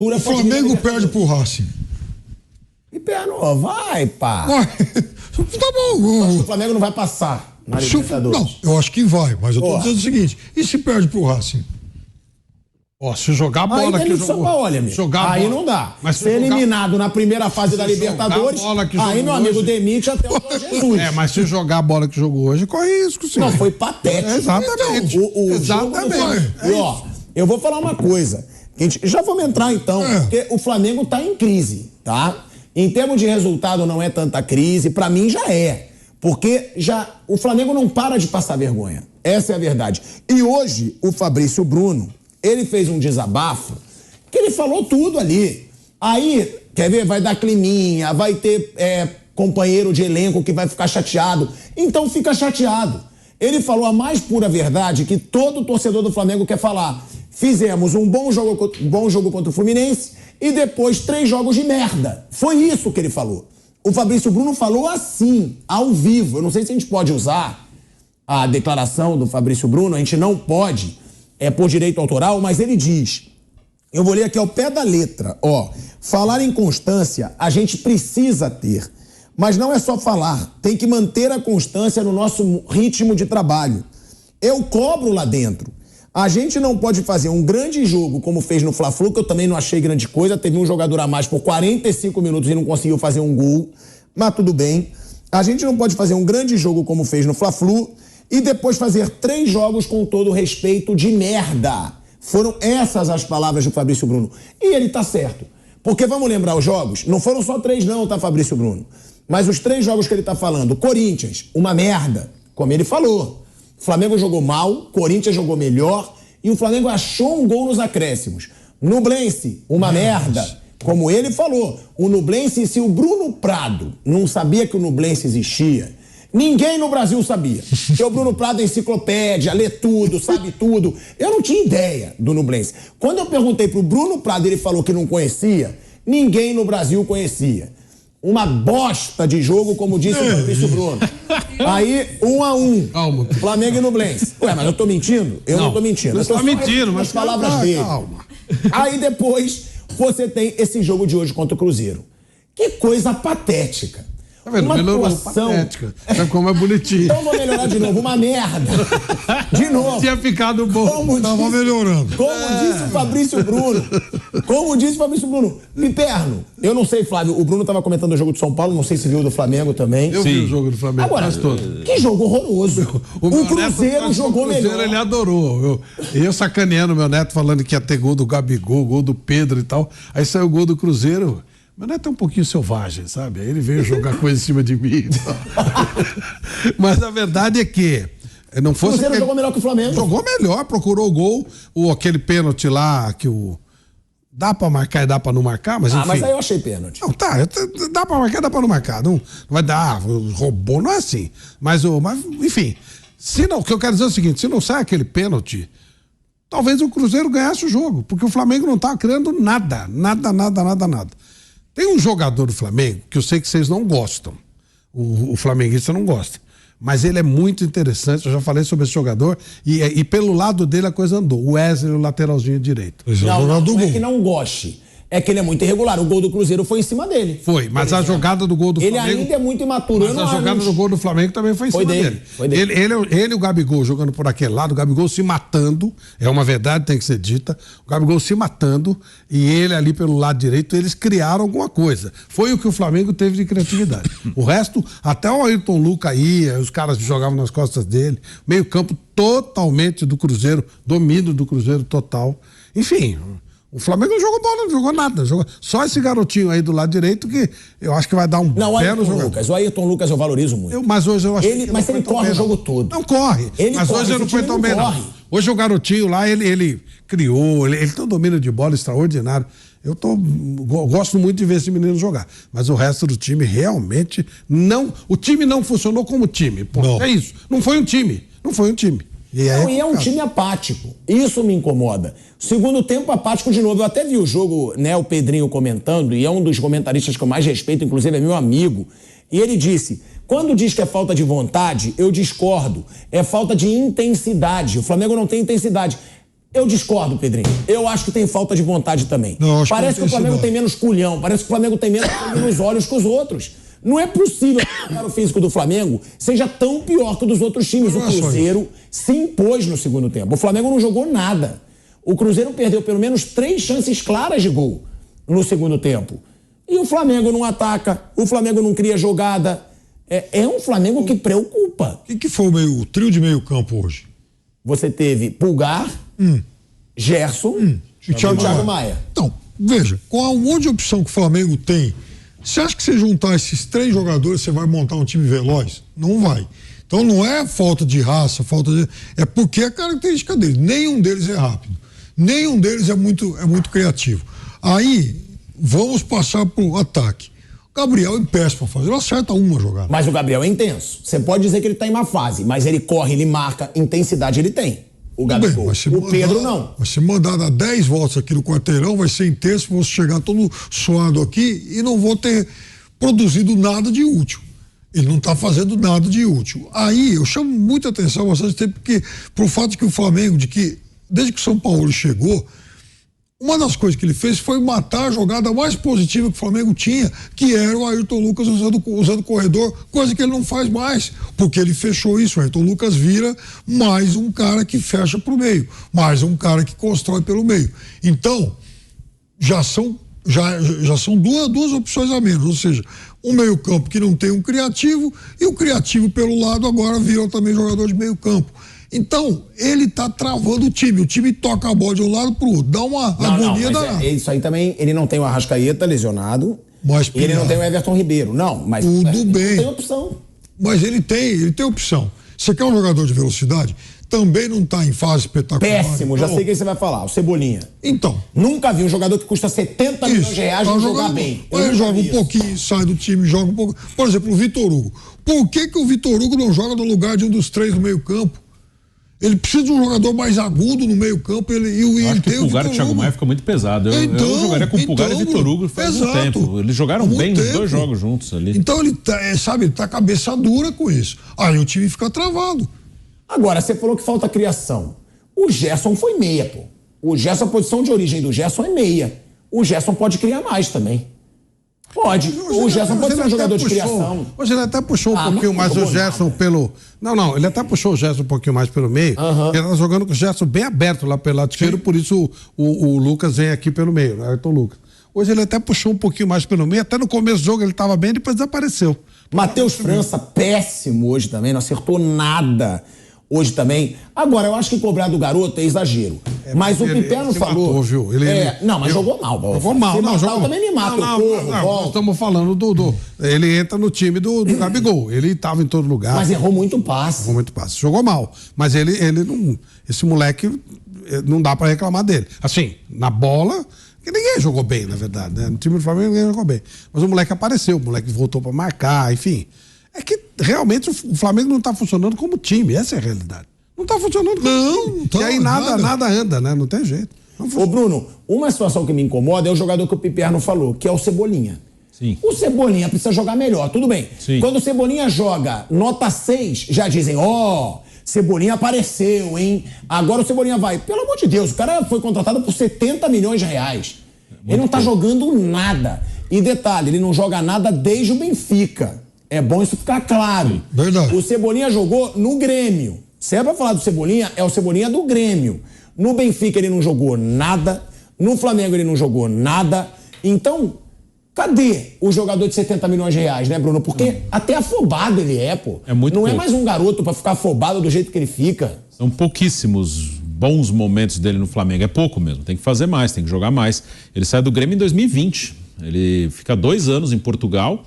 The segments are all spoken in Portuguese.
O Flamengo perde pro Racing. E perno, vai, pá. Tá bom. Acho que o Flamengo não vai passar na Libertadores. Não, eu acho que vai, mas eu tô dizendo o seguinte: e se perde pro Racing? Ó, se jogar a bola que jogou... Olha, amigo, aí não dá. Mas ser eliminado na primeira fase da Libertadores, aí, meu amigo, demite até o Jesus. Mas se jogar a bola que jogou hoje, corre risco, sim. Não, foi patético. Exatamente. Exatamente. E, ó, eu vou falar uma coisa. Já vamos entrar, então, porque o Flamengo tá em crise, tá? Em termos de resultado, não é tanta crise. Pra mim, já é. Porque o Flamengo não para de passar vergonha. Essa é a verdade. E hoje, o Fabrício Bruno, ele fez um desabafo que ele falou tudo ali. Aí, quer ver? Vai dar climinha, vai ter companheiro de elenco que vai ficar chateado. Então fica chateado. Ele falou a mais pura verdade que todo torcedor do Flamengo quer falar. Fizemos um bom jogo contra o Fluminense e depois 3 jogos de merda. Foi isso que ele falou. O Fabrício Bruno falou assim, ao vivo. Eu não sei se a gente pode usar a declaração do Fabrício Bruno, a gente não pode, por direito autoral, mas ele diz, eu vou ler aqui ao pé da letra, ó, falar em constância a gente precisa ter, mas não é só falar, tem que manter a constância no nosso ritmo de trabalho. Eu cobro lá dentro. A gente não pode fazer um grande jogo como fez no Fla-Flu, que eu também não achei grande coisa, teve um jogador a mais por 45 minutos e não conseguiu fazer um gol, mas tudo bem. A gente não pode fazer um grande jogo como fez no Fla-Flu e depois fazer 3 jogos com todo respeito de merda. Foram essas as palavras do Fabrício Bruno. E ele tá certo. Porque vamos lembrar os jogos? Não foram só 3 não, tá, Fabrício Bruno? Mas os 3 jogos que ele tá falando. Corinthians, uma merda, como ele falou. O Flamengo jogou mal, Corinthians jogou melhor e o Flamengo achou um gol nos acréscimos. Nublense, uma merda, como ele falou. O Nublense, se o Bruno Prado não sabia que o Nublense existia, ninguém no Brasil sabia. Porque o Bruno Prado é enciclopédia, lê tudo, sabe tudo. Eu não tinha ideia do Nublense. Quando eu perguntei pro Bruno Prado, ele falou que não conhecia, ninguém no Brasil conhecia. Uma bosta de jogo, como disse o Fabrício Bruno. Aí, 1-1. Calma. Flamengo e Nublense. Ué, mas eu tô mentindo? Eu não tô mentindo. Você tá mentindo, mas... As palavras dele. Calma. Aí depois, você tem esse jogo de hoje contra o Cruzeiro. Que coisa patética. Tá vendo? Melhorou, patética. Sabe como é bonitinho. Então vou melhorar de novo. Uma merda. De novo. Tinha ficado bom. Tava melhorando. Como disse o Fabrício Bruno. Piperno. Eu não sei, Flávio. O Bruno tava comentando o jogo do São Paulo. Não sei se viu do Flamengo também. Eu vi o jogo do Flamengo. Agora, que jogo horroroso. O Cruzeiro jogou melhor. O Cruzeiro ele adorou. Eu sacaneando meu neto, falando que ia ter gol do Gabigol, gol do Pedro e tal. Aí saiu o gol do Cruzeiro. Meu neto é um pouquinho selvagem, sabe? Aí ele veio jogar coisa em cima de mim. Mas a verdade é que não fosse... O Cruzeiro jogou melhor que o Flamengo. Jogou melhor, procurou o gol. Aquele pênalti lá que dá pra marcar e dá pra não marcar, mas enfim. Mas aí eu achei pênalti. Não, tá, dá pra marcar e dá pra não marcar. Não vai dar, roubou, não é assim. Mas enfim, o que eu quero dizer é o seguinte, se não sai aquele pênalti, talvez o Cruzeiro ganhasse o jogo, porque o Flamengo não tá criando nada. Tem um jogador do Flamengo que eu sei que vocês não gostam. O flamenguista não gosta. Mas ele é muito interessante. Eu já falei sobre esse jogador. E pelo lado dele a coisa andou. O Wesley, o lateralzinho direito. Não é que não goste. É que ele é muito irregular. O gol do Cruzeiro foi em cima dele. Foi, mas a jogada do gol do Flamengo... Ele ainda é muito imaturo. Mas a jogada do gol do Flamengo também foi em cima dele. Foi dele. Ele e o Gabigol jogando por aquele lado, o Gabigol se matando, é uma verdade, tem que ser dita, o Gabigol se matando e ele ali pelo lado direito, eles criaram alguma coisa. Foi o que o Flamengo teve de criatividade. O resto, até o Ayrton Lucas ia, os caras jogavam nas costas dele, meio campo totalmente do Cruzeiro, domínio do Cruzeiro total. Enfim... O Flamengo não jogou bola, não jogou nada. Só esse garotinho aí do lado direito que eu acho que vai dar um belo jogador. O Ayrton Lucas eu valorizo muito. Mas hoje eu acho que ele corre o jogo todo. Não corre. Mas hoje ele não foi tão bem, não. Hoje o garotinho lá, ele criou, ele tem um domínio de bola extraordinário. Gosto muito de ver esse menino jogar. Mas o resto do time realmente não... O time não funcionou como time. Pô, é isso. Não foi um time. E é um time apático. Isso me incomoda. Segundo tempo apático de novo. Eu até vi o jogo, né, o Pedrinho comentando, e é um dos comentaristas que eu mais respeito, inclusive é meu amigo. E ele disse, quando diz que é falta de vontade, eu discordo. É falta de intensidade. O Flamengo não tem intensidade. Eu discordo, Pedrinho. Eu acho que tem falta de vontade também. Não, parece que o Flamengo tem menos culhão, parece que o Flamengo tem menos sangue nos olhos que os outros. Não é possível que o físico do Flamengo seja tão pior que o dos outros times. O Cruzeiro se impôs no segundo tempo. O Flamengo não jogou nada. O Cruzeiro perdeu pelo menos 3 chances claras de gol no segundo tempo. E o Flamengo não ataca, o Flamengo não cria jogada. É um Flamengo que preocupa. O que foi o trio de meio campo hoje? Você teve Pulgar, Gerson e Thiago Maia. Então, veja, com um monte de opção que o Flamengo tem, você acha que você juntar esses 3 jogadores, você vai montar um time veloz? Não vai. Então não é falta de raça, é porque é a característica deles. Nenhum deles é rápido. Nenhum deles é muito criativo. Aí, vamos passar pro ataque. O Gabriel é péssimo pra fazer, ele acerta uma jogada. Mas o Gabriel é intenso. Você pode dizer que ele tá em má fase, mas ele corre, ele marca, intensidade ele tem. O Gabigol. O Pedro não. Vai ser mandado a 10 voltas aqui no quarteirão, vai ser intenso, vou chegar todo suado aqui e não vou ter produzido nada de útil. Ele não está fazendo nada de útil. Aí eu chamo muita atenção há bastante tempo, porque pro fato de que o Flamengo, desde que o São Paulo chegou, uma das coisas que ele fez foi matar a jogada mais positiva que o Flamengo tinha, que era o Ayrton Lucas usando o corredor, coisa que ele não faz mais, porque ele fechou isso. O Ayrton Lucas vira mais um cara que fecha para o meio, mais um cara que constrói pelo meio. Então, já são duas opções a menos, ou seja, um meio campo que não tem um criativo e o criativo pelo lado agora vira também jogador de meio campo. Então, ele tá travando o time toca a bola de um lado pro outro, dá uma agonia danada. Isso aí também, ele não tem o Arrascaeta lesionado, e ele não tem o Everton Ribeiro, não, mas tudo bem. Não tem opção. Mas ele tem opção. Você quer um jogador de velocidade? Também não tá em fase espetacular. Péssimo, já sei quem você vai falar, o Cebolinha. Então. Nunca vi um jogador que custa 70 milhões de reais e jogar bem. Ele joga um pouquinho, sai do time, joga um pouco. Por exemplo, o Vitor Hugo. Por que o Vitor Hugo não joga no lugar de um dos 3 no meio campo? Ele precisa de um jogador mais agudo no meio campo. Eu acho que o Pulgar e o Thiago Maia fica muito pesado. Eu jogaria com o Pulgar e o Vitor Hugo faz um tempo. Eles jogaram bem nos 2 jogos juntos ali. Então ele tá cabeça dura com isso. Aí o time fica travado. Agora, você falou que falta criação. O Gerson foi meia, pô. O Gerson, a posição de origem do Gerson é meia. O Gerson pode criar mais também. Pode. O Gerson pode ser um jogador de criação. Hoje ele até puxou um pouquinho mais o Gerson pelo... Não, ele até puxou o Gerson um pouquinho mais pelo meio. Ele tá jogando com o Gerson bem aberto lá pelo lado esquerdo, por isso o Lucas vem aqui pelo meio, né? Ayrton Lucas. Hoje ele até puxou um pouquinho mais pelo meio, até no começo do jogo ele tava bem, depois desapareceu. Matheus França, péssimo hoje também, não acertou nada hoje também. Agora, eu acho que cobrar do garoto é exagero. Mas o Piperno falou... Matou, viu? Jogou mal. Jogou mal. Se também me mata. Nós estamos falando do... Ele entra no time do Gabigol. Ele estava em todo lugar. Mas errou muito passe. Jogou mal. Mas ele não... Esse moleque, não dá para reclamar dele. Assim, na bola... que ninguém jogou bem, na verdade, né? No time do Flamengo ninguém jogou bem. Mas o moleque apareceu, o moleque voltou para marcar, enfim. É que realmente o Flamengo não tá funcionando como time, essa é a realidade. Não tá funcionando como time. E aí nada anda, né? Não tem jeito. Ô Bruno, uma situação que me incomoda é o jogador que o Piperno falou, que é o Cebolinha. Sim. O Cebolinha precisa jogar melhor, tudo bem. Sim. Quando o Cebolinha joga nota 6, já dizem, Cebolinha apareceu, hein? Agora o Cebolinha vai. Pelo amor de Deus, o cara foi contratado por 70 milhões de reais. Ele não tá jogando nada. E detalhe, ele não joga nada desde o Benfica. É bom isso ficar claro. Verdade. O Cebolinha jogou no Grêmio. Se é pra falar do Cebolinha, é o Cebolinha do Grêmio. No Benfica ele não jogou nada. No Flamengo ele não jogou nada. Então, cadê o jogador de 70 milhões de reais, né, Bruno? Porque até afobado ele é, pô. É muito não pouco. É mais um garoto pra ficar afobado do jeito que ele fica. São pouquíssimos bons momentos dele no Flamengo. É pouco mesmo. Tem que fazer mais, tem que jogar mais. Ele sai do Grêmio em 2020. Ele fica 2 anos em Portugal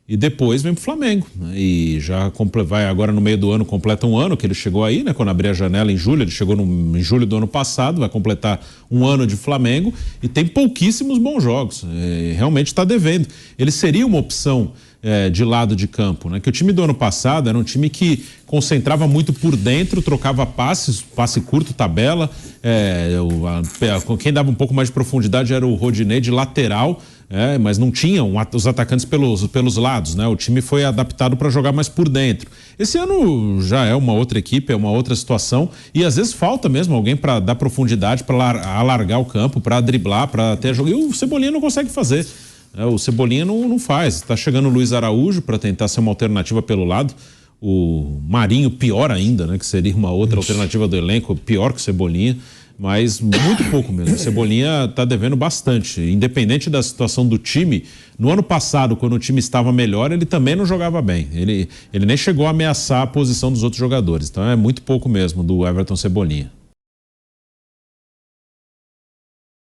e depois vem pro Flamengo. E já vai agora no meio do ano, completa 1 ano que ele chegou aí, né? Quando abrir a janela em julho, ele chegou em julho do ano passado, vai completar 1 ano de Flamengo e tem pouquíssimos bons jogos. Realmente está devendo. Ele seria uma opção de lado de campo, né? Que o time do ano passado era um time que concentrava muito por dentro, trocava passes, passe curto, tabela. Quem dava um pouco mais de profundidade era o Rodinei de lateral, mas não tinham os atacantes pelos lados, né? O time foi adaptado para jogar mais por dentro. Esse ano já é uma outra equipe, é uma outra situação e às vezes falta mesmo alguém para dar profundidade, para alargar o campo, para driblar, para até jogar. E o Cebolinha não consegue fazer. O Cebolinha não faz. Está chegando o Luiz Araújo para tentar ser uma alternativa pelo lado. O Marinho, pior ainda, né? Que seria uma outra alternativa do elenco, pior que o Cebolinha. Mas muito pouco mesmo. O Cebolinha está devendo bastante. Independente da situação do time, no ano passado, quando o time estava melhor, ele também não jogava bem. Ele nem chegou a ameaçar a posição dos outros jogadores. Então é muito pouco mesmo do Everton Cebolinha.